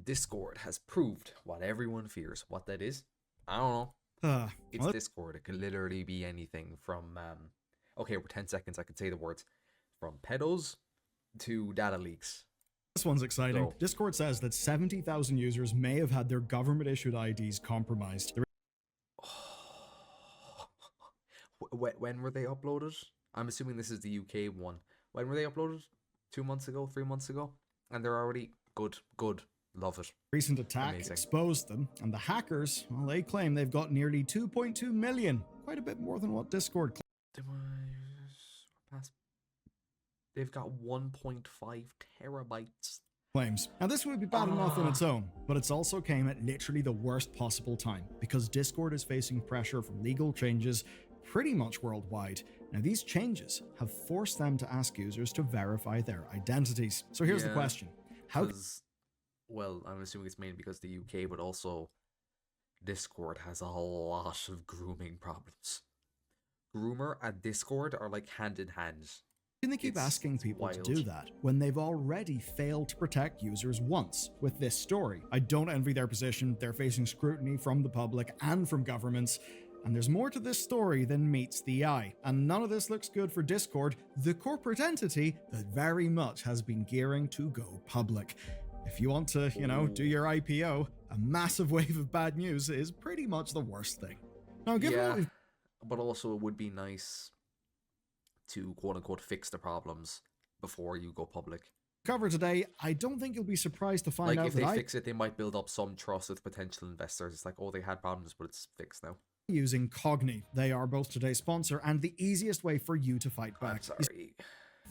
Discord has proved what everyone fears. What that is, I don't know. It's Well, Discord. It could literally be anything from okay, for 10 seconds I could say the words from pedos to data leaks. this one's exciting. So Discord says that 70,000 users may have had their government-issued IDs compromised. when were they uploaded? I'm assuming this is the UK one. When were they uploaded? 2 months ago, 3 months ago, and they're already good. Love it. Recent attack Amazing. exposed them, and the hackers, well, they claim they've got nearly 2.2 million, quite a bit more than what Discord They've got 1.5 terabytes. claims. Now, this would be bad enough on its own, but it's also came at literally the worst possible time, because Discord is facing pressure from legal changes pretty much worldwide. Now, these changes have forced them to ask users to verify their identities. So here's the question. How Well, I'm assuming it's mainly because the UK, but also Discord has a lot of grooming problems. Groomer and Discord are like hand in hand. can they keep asking people wild. to do that when they've already failed to protect users once with this story? I don't envy their position. They're facing scrutiny from the public and from governments. And there's more to this story than meets the eye. And none of this looks good for Discord, the corporate entity that very much has been gearing to go public. If you want to, do your IPO, a massive wave of bad news is pretty much the worst thing. Now, given what we've but also it would be nice to quote-unquote fix the problems before you go public. covered today, I don't think you'll be surprised to find Like, out if that they fix it, they might build up some trust with potential investors. It's like, oh, they had problems, but it's fixed now. using Cogni. They are both today's sponsor and the easiest way for you to fight I'm back. sorry.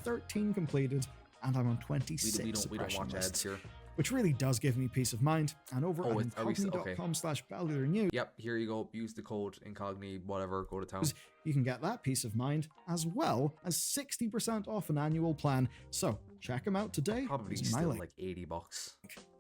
13 completed, and I'm on 26 We don't suppression watch lists, ads here. which really does give me peace of mind. And over Oh, at are we still- okay. incogni.com/Bellular News, Yep, here you go. Use the code incogni, whatever, go to town. you can get that peace of mind as well as 60% off an annual plan. So check them out today. Probably using my still link. like $80.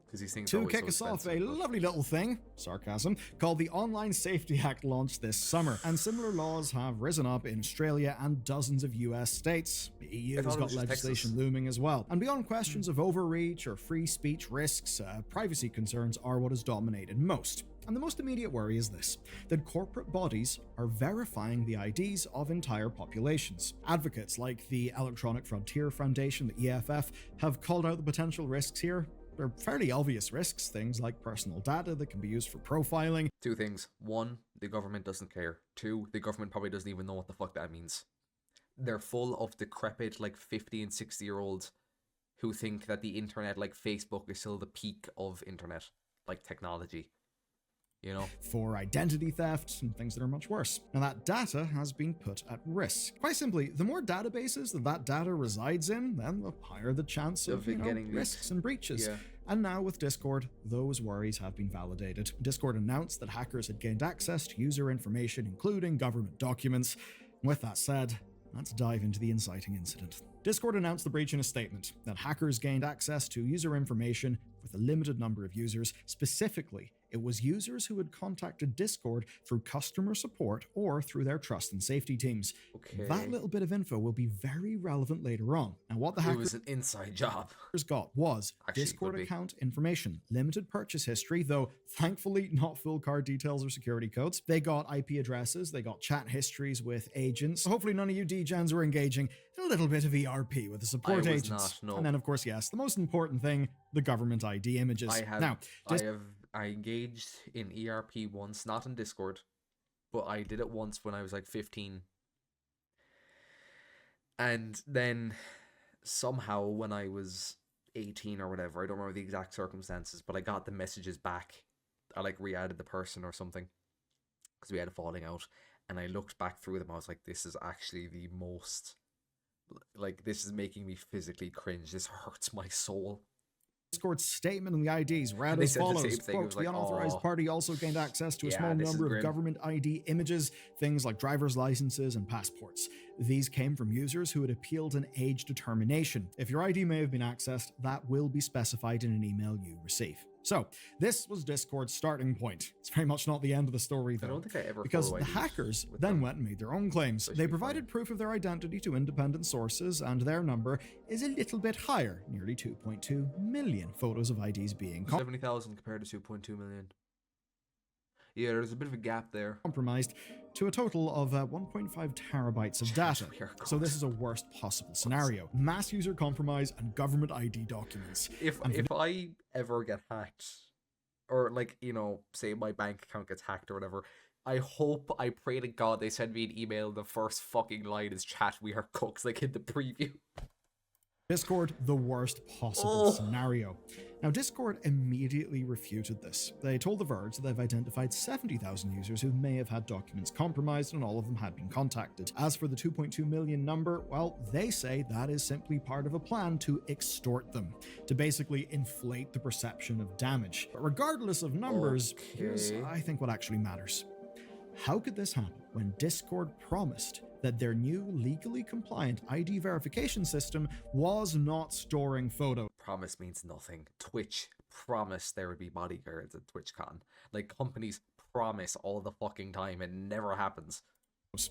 Because these things are To always kick so us off, a expensive, but- lovely little thing, sarcasm, called the Online Safety Act launched this summer, and similar laws have risen up in Australia and dozens of US states. The EU I thought has it got was just legislation Texas. looming as well. And beyond questions of overreach or free speech risks, privacy concerns are what has dominated most. And the most immediate worry is this, that corporate bodies are verifying the IDs of entire populations. Advocates like the Electronic Frontier Foundation, the EFF, have called out the potential risks here. They're fairly obvious risks, things like personal data that can be used for profiling. Two things. One, the government doesn't care. Two, the government probably doesn't even know what the fuck that means. They're full of decrepit, like 50 and 60-year-olds who think that the internet, like Facebook, is still the peak of internet, like technology. You know? For identity theft and things that are much worse. Now, that data has been put at risk. Quite simply, the more databases that data resides in, then the higher the chance of it getting risks leaked. and breaches. Yeah. And now with Discord, those worries have been validated. Discord announced that hackers had gained access to user information, including government documents. With that said, let's dive into the inciting incident. Discord announced the breach in a statement that hackers gained access to user information with a limited number of users. Specifically, it was users who had contacted Discord through customer support or through their trust and safety teams. Okay. That little bit of info will be very relevant later on. Now, what the It hackers was an inside job. got was Actually, it Discord could be. account information, limited purchase history, though thankfully not full card details or security codes. They got IP addresses, they got chat histories with agents. So hopefully none of you DGens were engaging in a little bit of ERP with the support I was agents. not, no. And then of course, yes, the most important thing, the government ID images. I engaged in ERP once, not in Discord, but I did it once when I was like 15. And then somehow when I was 18 or whatever, I don't remember the exact circumstances, but I got the messages back. I like re-added the person or something because we had a falling out, and I looked back through them. I was like, this is actually the most, like, this is making me physically cringe. This hurts my soul. Discord's statement on the IDs read They as said the follows, same thing. It quote, was the like, unauthorized "Aw." party also gained access to a Yeah, small this is number of grim. government ID images, things like driver's licenses and passports. These came from users who had appealed an age determination. If your ID may have been accessed, that will be specified in an email you receive. So, this was Discord's starting point. It's very much not the end of the story, I though. don't think I ever Because photo the ID'd hackers with then them, went and made their own claims. so it should They be fine. provided proof of their identity to independent sources, and their number is a little bit higher, nearly 2.2 million photos of IDs being 70,000 compared to 2.2 million. Yeah, there's a bit of a gap there. compromised to a total of 1.5 terabytes of data. We are So this cooked. is a worst possible scenario. Mass user compromise and government ID documents. If I ever get hacked, or like, you know, say my bank account gets hacked or whatever, I pray to God they send me an email. The first fucking line is "chat, we are cooks," like in the preview. Discord, the worst possible scenario. Now, Discord immediately refuted this. They told The Verge that they've identified 70,000 users who may have had documents compromised, and all of them had been contacted. As for the 2.2 million number, well, they say that is simply part of a plan to extort them, to basically inflate the perception of damage. But regardless of numbers, here's, I think, what actually matters. How could this happen when Discord promised that their new legally compliant ID verification system was not storing photos? Promise means nothing. Twitch promised there would be bodyguards at TwitchCon. Like, companies promise all the fucking time. It never happens.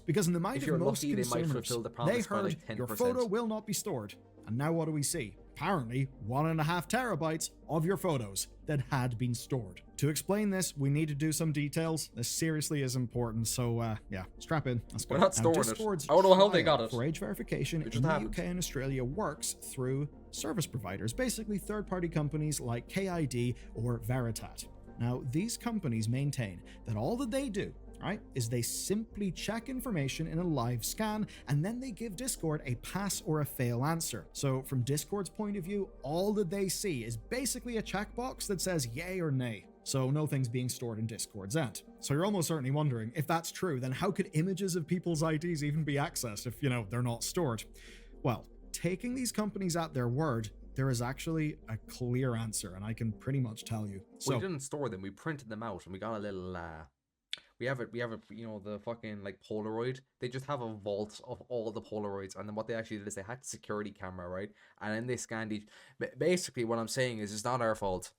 Because in the mind If of you're most lucky, they might consumers, fulfill the they promise by heard like 10%. your photo will not be stored. And now what do we see? Apparently 1.5 terabytes of your photos that had been stored. To explain this, we need to do some details. This seriously is important, so yeah, strap in. Let's go. We're not Now, storing it. Discord's I don't know how they trial got it. for age verification It in just the happened. UK and Australia works through service providers, basically third-party companies like KID or Veritat. Now, these companies maintain that all that they do, right, is they simply check information in a live scan, and then they give Discord a pass or a fail answer. So from Discord's point of view, all that they see is basically a checkbox that says yay or nay. So no things being stored in Discord's end. So you're almost certainly wondering, if that's true, then how could images of people's IDs even be accessed if, they're not stored? Well, taking these companies at their word, there is actually a clear answer, and I can pretty much tell you. So We didn't store them. We printed them out, and we got a little. We have it. The fucking like Polaroid. They just have a vault of all the Polaroids, and then what they actually did is they hacked the security camera, right? And then they scanned each. Basically, what I'm saying is, it's not our fault.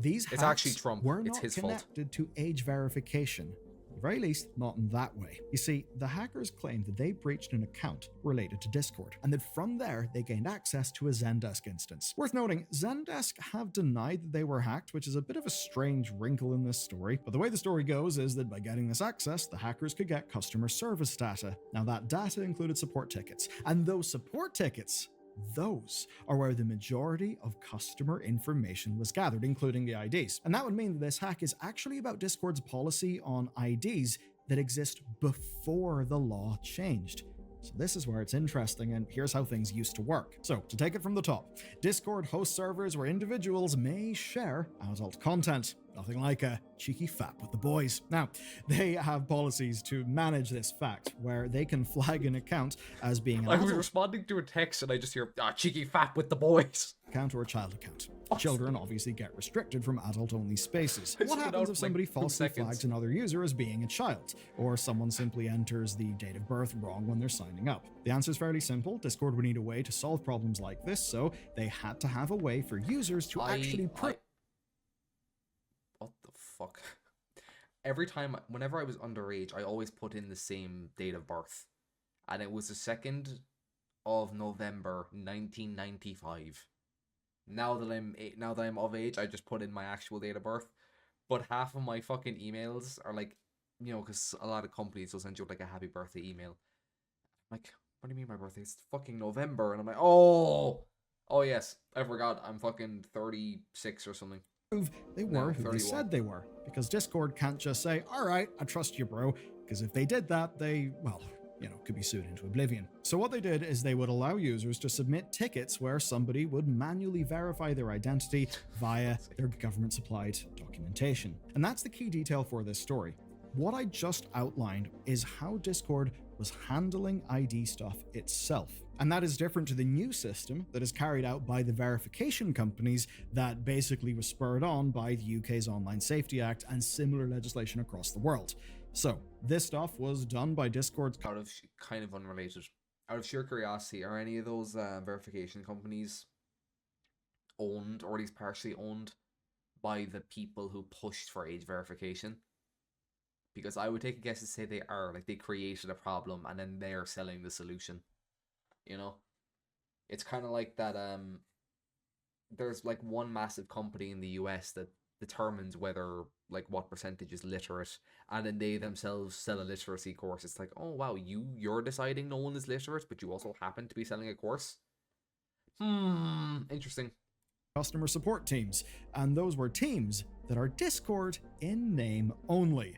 These It's hacks actually Trump. were It's not his fault. connected to age verification. At the very least, not in that way. You see, the hackers claimed that they breached an account related to Discord, and that from there they gained access to a Zendesk instance. Worth noting, Zendesk have denied that they were hacked, which is a bit of a strange wrinkle in this story. But the way the story goes is that by getting this access, the hackers could get customer service data. Now, that data included support tickets, and those support tickets, those are where the majority of customer information was gathered, including the IDs. And that would mean that this hack is actually about Discord's policy on IDs that exist before the law changed. So this is where it's interesting, and here's how things used to work. So, to take it from the top, Discord hosts servers where individuals may share adult content. Nothing like a cheeky fap with the boys. Now, they have policies to manage this fact, where they can flag an account as being an I was adult responding to a text, and I just hear cheeky fap with the boys. account or a child account. Children obviously get restricted from adult-only spaces. I What zoned happens out if for, like, somebody 2 falsely seconds. flags another user as being a child, or someone simply enters the date of birth wrong when they're signing up? The answer is fairly simple. Discord would need a way to solve problems like this, so they had to have a way for users to actually prove. What the fuck? Every time, whenever I was underage, I always put in the same date of birth, and it was the 2nd of November, 1995. Now that I'm of age, I just put in my actual date of birth. But half of my fucking emails are like, because a lot of companies will send you like a happy birthday email. I'm like, what do you mean my birthday? It's fucking November, and I'm like, oh yes, I forgot. I'm fucking 36 or something. They No, were who they 31. said they were, because Discord can't just say, all right, I trust you, bro, because if they did that, they, well, could be sued into oblivion. So what they did is they would allow users to submit tickets where somebody would manually verify their identity via their government-supplied documentation. And that's the key detail for this story. What I just outlined is how Discord was handling ID stuff itself. And that is different to the new system that is carried out by the verification companies that basically was spurred on by the UK's Online Safety Act and similar legislation across the world. So, this stuff was done by Discord's Kind of unrelated. Out of sheer curiosity, are any of those verification companies owned, or at least partially owned, by the people who pushed for age verification. Because I would take a guess to say they are. Like, they created a problem and then they're selling the solution. You know? It's kind of like that, there's like one massive company in the US that determines whether, like, what percentage is literate, and then they themselves sell a literacy course. It's like, oh wow, you're deciding no one is literate, but you also happen to be selling a course. Interesting. Customer support teams, and those were teams that are Discord in name only.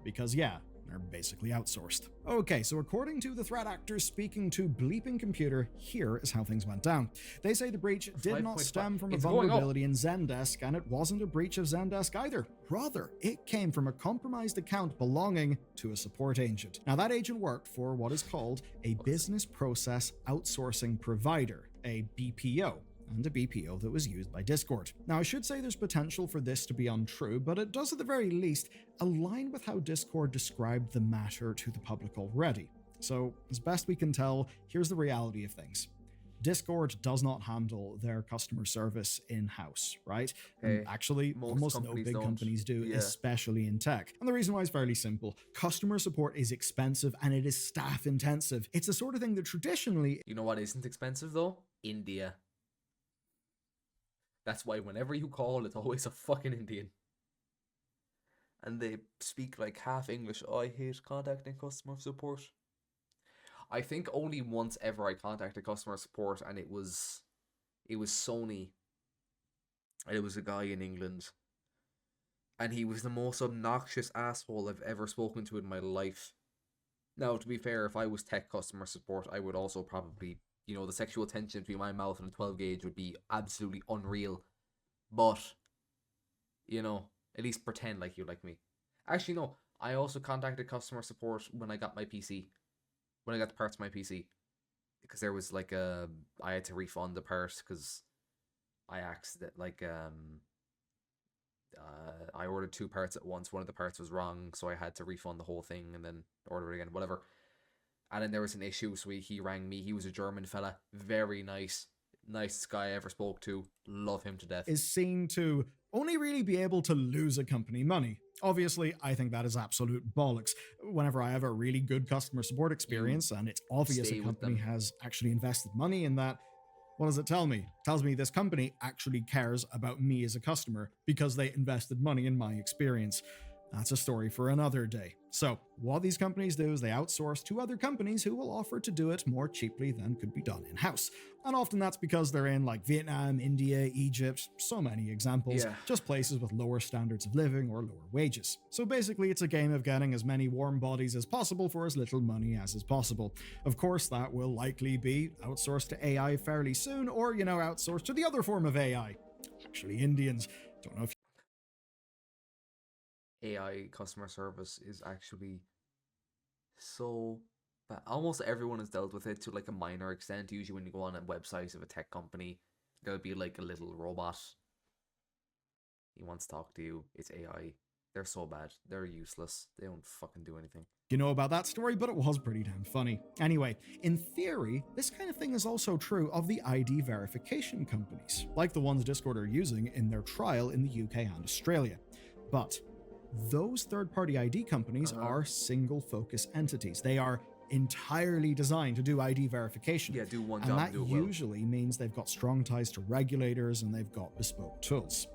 Because yeah, they're basically outsourced. Okay, so according to the threat actors speaking to Bleeping Computer, here is how things went down. They say the breach did not stem from a vulnerability in Zendesk, and it wasn't a breach of Zendesk either. Rather, it came from a compromised account belonging to a support agent. Now, that agent worked for what is called a business process outsourcing provider, a BPO. And a BPO that was used by Discord. Now, I should say there's potential for this to be untrue, but it does at the very least align with how Discord described the matter to the public already. So, as best we can tell, here's the reality of things. Discord does not handle their customer service in-house, right? And actually, almost no big companies do, especially in tech. And the reason why is fairly simple. Customer support is expensive and it is staff intensive. It's the sort of thing that traditionally... You know what isn't expensive though? India. That's why whenever you call, it's always a fucking Indian. And they speak like half English. Oh, I hate contacting customer support. I think only once ever I contacted customer support, and it was Sony. And it was a guy in England. And he was the most obnoxious asshole I've ever spoken to in my life. Now, to be fair, if I was tech customer support, I would also probably... You know, the sexual tension between my mouth and a 12 gauge would be absolutely unreal. But, you know, at least pretend like you like me. Actually, no. I also contacted customer support when I got my PC. When I got the parts of my PC. Because there was like I had to refund the part because I I ordered 2 parts at once. One of the parts was wrong, so I had to refund the whole thing and then order it again, whatever. And then there was an issue, so he rang me. He was a German fella. Very nice. Nicest guy I ever spoke to. Love him to death. Is seen to only really be able to lose a company money. Obviously, I think that is absolute bollocks. Whenever I have a really good customer support experience and it's obvious a company has actually invested money in that, what does it tell me? It tells me this company actually cares about me as a customer because they invested money in my experience. That's a story for another day. So, what these companies do is they outsource to other companies who will offer to do it more cheaply than could be done in-house. And often that's because they're in like Vietnam, India, Egypt, so many examples, just places with lower standards of living or lower wages. So basically it's a game of getting as many warm bodies as possible for as little money as is possible. Of course, that will likely be outsourced to AI fairly soon, or, you know, outsourced to the other form of AI. Actually, Indians. Don't know if AI customer service is actually so bad. Almost everyone has dealt with it to like a minor extent. Usually when you go on a website of a tech company, there'll be like a little robot. He wants to talk to you. It's AI. They're so bad. They're useless. They don't fucking do anything. You know about that story, but it was pretty damn funny. Anyway, in theory, this kind of thing is also true of the ID verification companies, like the ones Discord are using in their trial in the UK and Australia. But those third-party ID companies are single-focus entities. They are entirely designed to do ID verification. Yeah, do one job, and that do it well. usually means they've got strong ties to regulators and they've got bespoke tools.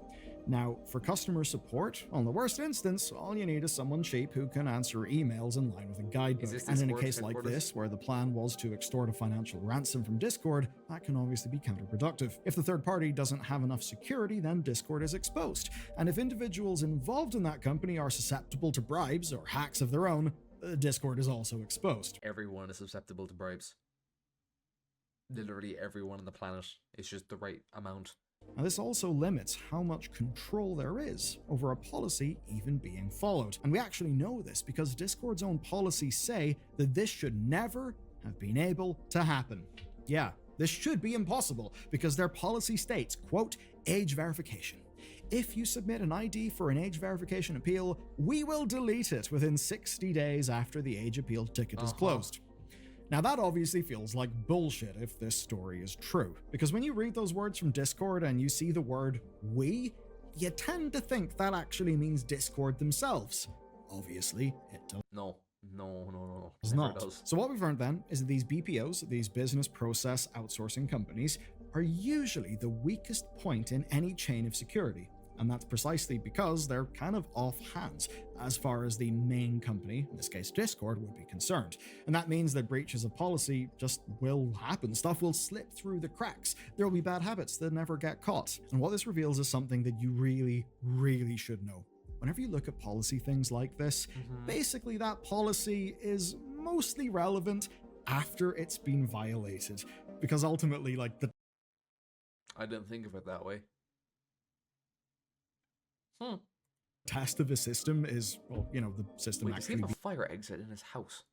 Now, for customer support, on the worst instance, all you need is someone cheap who can answer emails in line with a guidebook. And in a case like this, where the plan was to extort a financial ransom from Discord, that can obviously be counterproductive. If the third party doesn't have enough security, then Discord is exposed. And if individuals involved in that company are susceptible to bribes or hacks of their own, Discord is also exposed. Everyone is susceptible to bribes. Literally everyone on the planet. It's just the right amount. Now, this also limits how much control there is over a policy even being followed. And we actually know this because Discord's own policies say that this should never have been able to happen. Yeah, this should be impossible because their policy states, quote, age verification. If you submit an ID for an age verification appeal, we will delete it within 60 days after the age appeal ticket is closed. Now that obviously feels like bullshit if this story is true, because when you read those words from Discord and you see the word we, you tend to think that actually means Discord themselves. Obviously, it does. No, no, no, no, Does never not. does. So what we've learned then is that these BPOs, these business process outsourcing companies, are usually the weakest point in any chain of security. And that's precisely because they're kind of off hands as far as the main company, in this case Discord, would be concerned. And that means that breaches of policy just will happen. Stuff will slip through the cracks. There will be bad habits that never get caught. And what this reveals is something that you really, really should know. Whenever you look at policy things like this, basically that policy is mostly relevant after it's been violated. Because ultimately, like, the I didn't think of it that way. test of a system is, well, you know, the system Wait, does he actually have a fire exit in his house?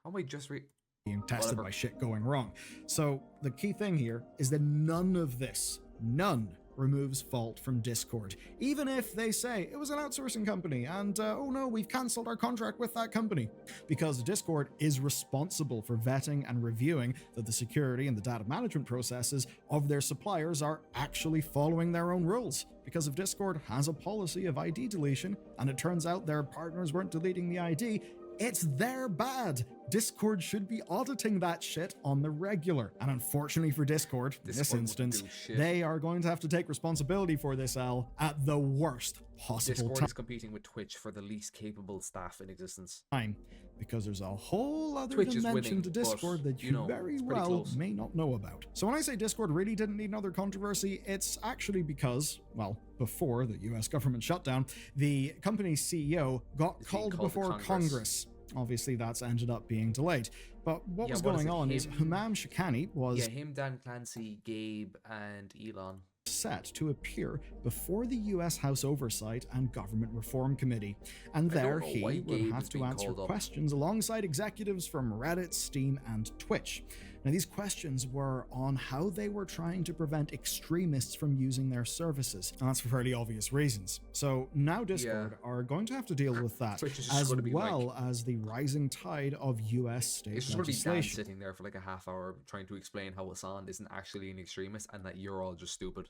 How am I just being tested Whatever. by shit going wrong. So the key thing here is that none of this, none, removes fault from Discord. Even if they say it was an outsourcing company and, oh no, we've cancelled our contract with that company. Because Discord is responsible for vetting and reviewing that the security and the data management processes of their suppliers are actually following their own rules. Because if Discord has a policy of ID deletion and it turns out their partners weren't deleting the ID, it's their bad. Discord should be auditing that shit on the regular. And unfortunately for Discord, in this Discord instance, wouldn't do shit. they are going to have to take responsibility for this L at the worst possible Discord is competing with Twitch for the least capable staff in existence. time. Because there's a whole other Twitch is dimension winning, to Discord but, that you very it's pretty well close. may not know about. So when I say Discord really didn't need another controversy, it's actually because, well, before the US government shutdown, the company's CEO got It's being called called to before Congress. Obviously, that's ended up being delayed. But what Yeah, was what is going it, on is him? Humam Shikani was Yeah, him, Dan Clancy, Gabe, and Elon. set to appear before the US House Oversight and Government Reform Committee. And I don't there know he why would Gabe have is to being answer called up. questions alongside executives from Reddit, Steam, and Twitch. Now, these questions were on how they were trying to prevent extremists from using their services. And that's for fairly obvious reasons. So now Discord are going to have to deal with that, Twitch is just as gonna be well as the rising tide of US state It's just going to be Dan legislation. sitting there for like a half hour trying to explain how Hassan isn't actually an extremist and that you're all just stupid.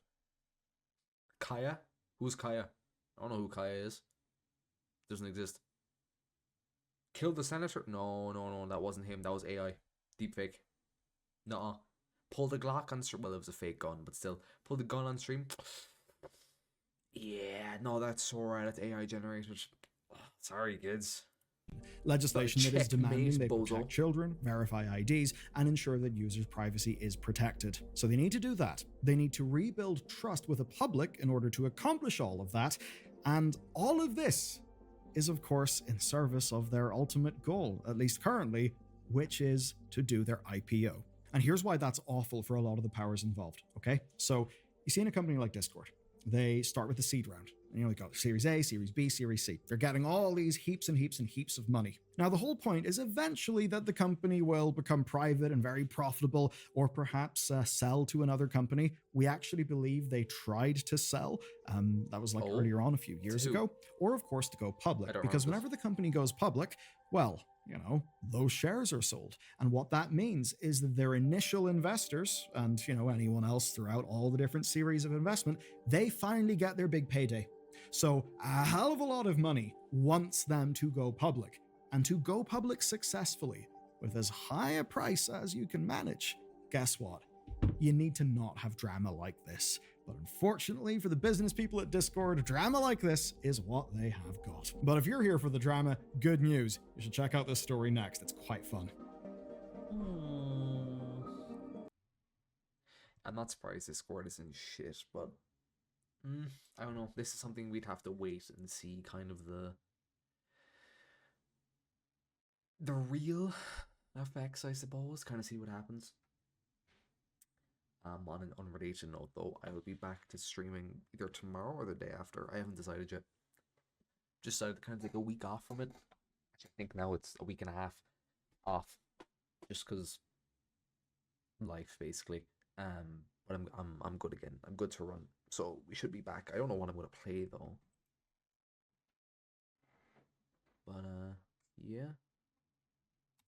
Kaya? Who's Kaya? I don't know who Kaya is. Doesn't exist. Kill the senator? No, no, no, that wasn't him. That was AI. Deepfake. Nuh-uh. Pull the Glock on stream. Well, it was a fake gun, but still. Pull the gun on stream. Yeah, no, that's alright. That's AI generated. Sorry, kids. Legislation that is Checkmate, demanding they bozo. protect children, verify IDs, and ensure that users' privacy is protected. So they need to do that. They need to rebuild trust with the public in order to accomplish all of that. And all of this is, of course, in service of their ultimate goal, at least currently, which is to do their IPO. And here's why that's awful for a lot of the powers involved, okay? So you see in a company like Discord, they start with the seed round. You know, they got Series A, Series B, Series C. They're getting all these heaps and heaps and heaps of money. Now, the whole point is eventually that the company will become private and very profitable, or perhaps sell to another company. We actually believe they tried to sell. That was like Oh, earlier on a few years to who? ago. Or, of course, to go I public. don't Because remember this. whenever the company goes public, well, you know, those shares are sold. And what that means is that their initial investors and, you know, anyone else throughout all the different series of investment, they finally get their big payday. So a hell of a lot of money wants them to go public, and to go public successfully with as high a price as you can manage. Guess what? You need to not have drama like this. But unfortunately for the business people at Discord, drama like this is what they have got. But if you're here for the drama, good news. You should check out this story next. It's quite fun. I'm not surprised Discord isn't shit, but I don't know. This is something we'd have to wait and see kind of the real effects, I suppose. Kind of see what happens. On an unrelated note, though, I will be back to streaming either tomorrow or the day after. I haven't decided yet. Just decided to kind of take a week off from it. Actually, I think now it's a week and a half off, just because life, basically. But I'm good again. I'm good to run. So we should be back. I don't know what I'm gonna play though. But yeah.